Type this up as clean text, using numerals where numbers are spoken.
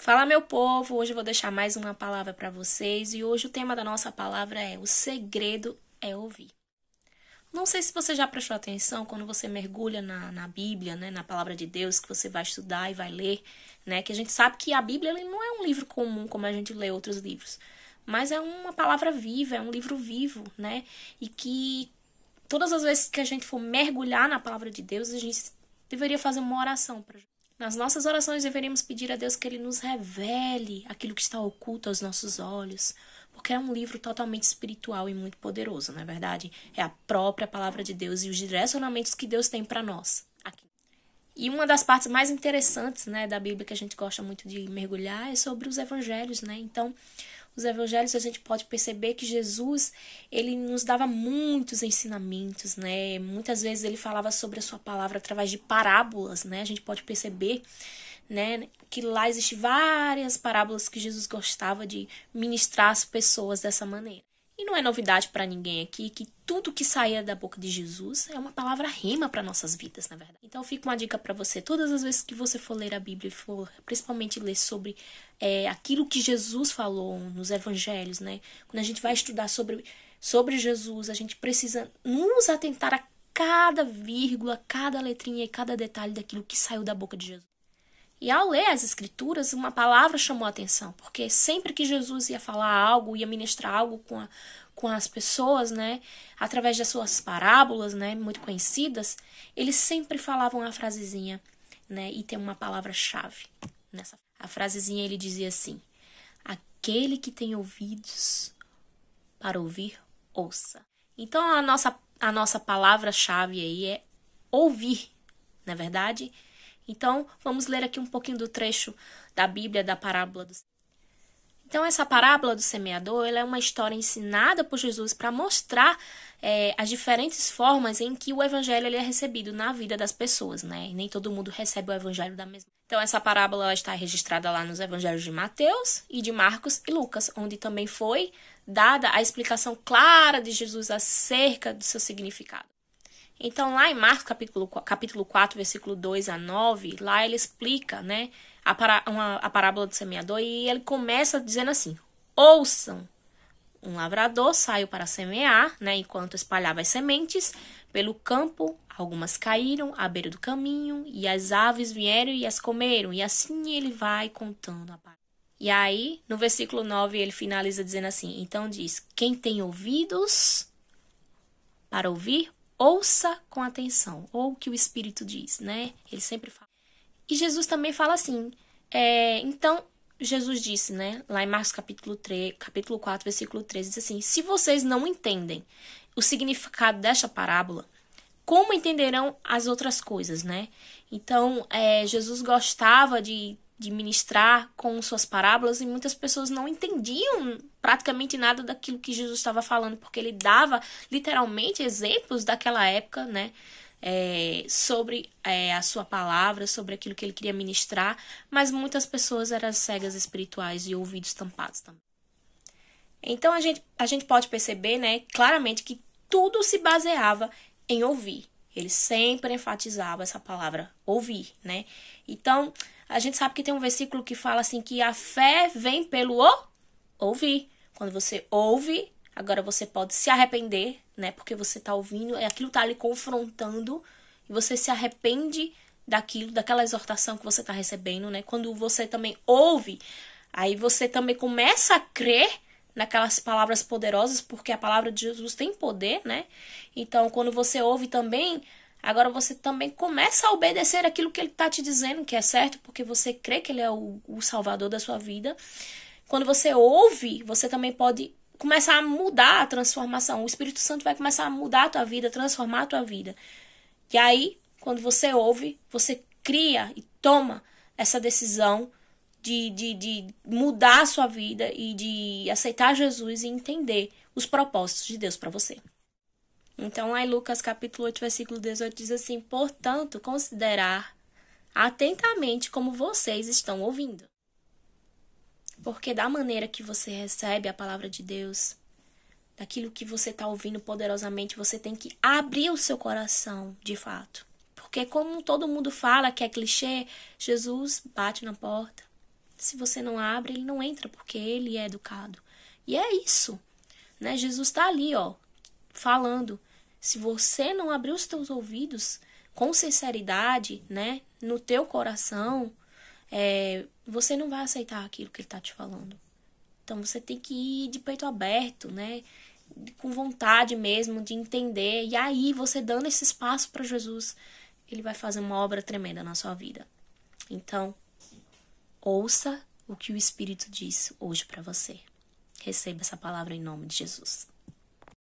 Fala, meu povo! Hoje eu vou deixar mais uma palavra para vocês e hoje o tema da nossa palavra é: o segredo é ouvir. Não sei se você já prestou atenção quando você mergulha na Bíblia, né, na palavra de Deus, que você vai estudar e vai ler, né, que a gente sabe que a Bíblia ele não é um livro comum como a gente lê outros livros, mas é uma palavra viva, é um livro vivo, né, e que todas as vezes que a gente for mergulhar na palavra de Deus, a gente deveria fazer uma oração para nas nossas orações deveríamos pedir a Deus que Ele nos revele aquilo que está oculto aos nossos olhos, porque é um livro totalmente espiritual e muito poderoso, não é verdade? É a própria palavra de Deus e os direcionamentos que Deus tem para nós aqui. E uma das partes mais interessantes, né, da Bíblia que a gente gosta muito de mergulhar é sobre os evangelhos, né? Então, os evangelhos a gente pode perceber que Jesus, ele nos dava muitos ensinamentos, né? Muitas vezes ele falava sobre a sua palavra através de parábolas, né? A gente pode perceber, né, que lá existem várias parábolas que Jesus gostava de ministrar às pessoas dessa maneira. E não é novidade para ninguém aqui que tudo que saía da boca de Jesus é uma palavra rema para nossas vidas, na verdade. Então fica uma dica para você, todas as vezes que você for ler a Bíblia e for principalmente ler sobre aquilo que Jesus falou nos evangelhos, né? Quando a gente vai estudar sobre Jesus, a gente precisa nos atentar a cada vírgula, cada letrinha e cada detalhe daquilo que saiu da boca de Jesus. E ao ler as escrituras, uma palavra chamou a atenção, porque sempre que Jesus ia falar algo, ia ministrar algo com as pessoas, né, através das suas parábolas, né, muito conhecidas, eles sempre falavam a frasezinha, né, e tem uma palavra-chave nessa. A frasezinha ele dizia assim: aquele que tem ouvidos para ouvir, ouça. Então a nossa palavra-chave aí é ouvir, não é verdade? Então, vamos ler aqui um pouquinho do trecho da Bíblia, da parábola do semeador. Então, essa parábola do semeador, ela é uma história ensinada por Jesus para mostrar as diferentes formas em que o evangelho ele é recebido na vida das pessoas, né? E nem todo mundo recebe o evangelho da mesma. Então, essa parábola ela está registrada lá nos evangelhos de Mateus e de Marcos e Lucas, onde também foi dada a explicação clara de Jesus acerca do seu significado. Então, lá em Marcos, capítulo 4, versículo 2 a 9, lá ele explica, né, a parábola do semeador e ele começa dizendo assim: ouçam, um lavrador saiu para semear, né, enquanto espalhava as sementes pelo campo, algumas caíram à beira do caminho e as aves vieram e as comeram, e assim ele vai contando a parábola. E aí, no versículo 9, ele finaliza dizendo assim: então diz, quem tem ouvidos para ouvir, ouça com atenção, ou o que o Espírito diz, né? Ele sempre fala. E Jesus também fala assim, então, Jesus disse, né? Lá em Marcos capítulo 4, versículo 13, diz assim: se vocês não entendem o significado desta parábola, como entenderão as outras coisas, né? Então, Jesus gostava de ministrar com suas parábolas e muitas pessoas não entendiam praticamente nada daquilo que Jesus estava falando, porque ele dava literalmente exemplos daquela época, né, sobre a sua palavra, sobre aquilo que ele queria ministrar, mas muitas pessoas eram cegas espirituais e ouvidos tampados também. Então a gente pode perceber, né, claramente que tudo se baseava em ouvir. Ele sempre enfatizava essa palavra ouvir, né? Então, a gente sabe que tem um versículo que fala assim que a fé vem pelo ouvir. Quando você ouve, agora você pode se arrepender, né? Porque você está ouvindo, aquilo está lhe confrontando e você se arrepende daquela exortação que você está recebendo, né? Quando você também ouve, aí você também começa a crer naquelas palavras poderosas, porque a palavra de Jesus tem poder, né? Então, quando você ouve também, agora você também começa a obedecer aquilo que ele está te dizendo, que é certo, porque você crê que ele é o salvador da sua vida. Quando você ouve, você também pode começar a mudar a transformação. O Espírito Santo vai começar a mudar a tua vida, transformar a tua vida. E aí, quando você ouve, você cria e toma essa decisão de mudar a sua vida e de aceitar Jesus e entender os propósitos de Deus para você. Então, lá em Lucas capítulo 8, versículo 18, diz assim: portanto, considerar atentamente como vocês estão ouvindo. Porque da maneira que você recebe a palavra de Deus, daquilo que você está ouvindo poderosamente, você tem que abrir o seu coração, de fato. Porque como todo mundo fala que é clichê, Jesus bate na porta. Se você não abre, ele não entra, porque ele é educado. E é isso, né? Jesus está ali, ó, falando. Se você não abrir os teus ouvidos com sinceridade, né, no teu coração, você não vai aceitar aquilo que ele está te falando. Então você tem que ir de peito aberto, né, com vontade mesmo de entender. E aí você dando esse espaço para Jesus, ele vai fazer uma obra tremenda na sua vida. Então, ouça o que o Espírito diz hoje para você. Receba essa palavra em nome de Jesus.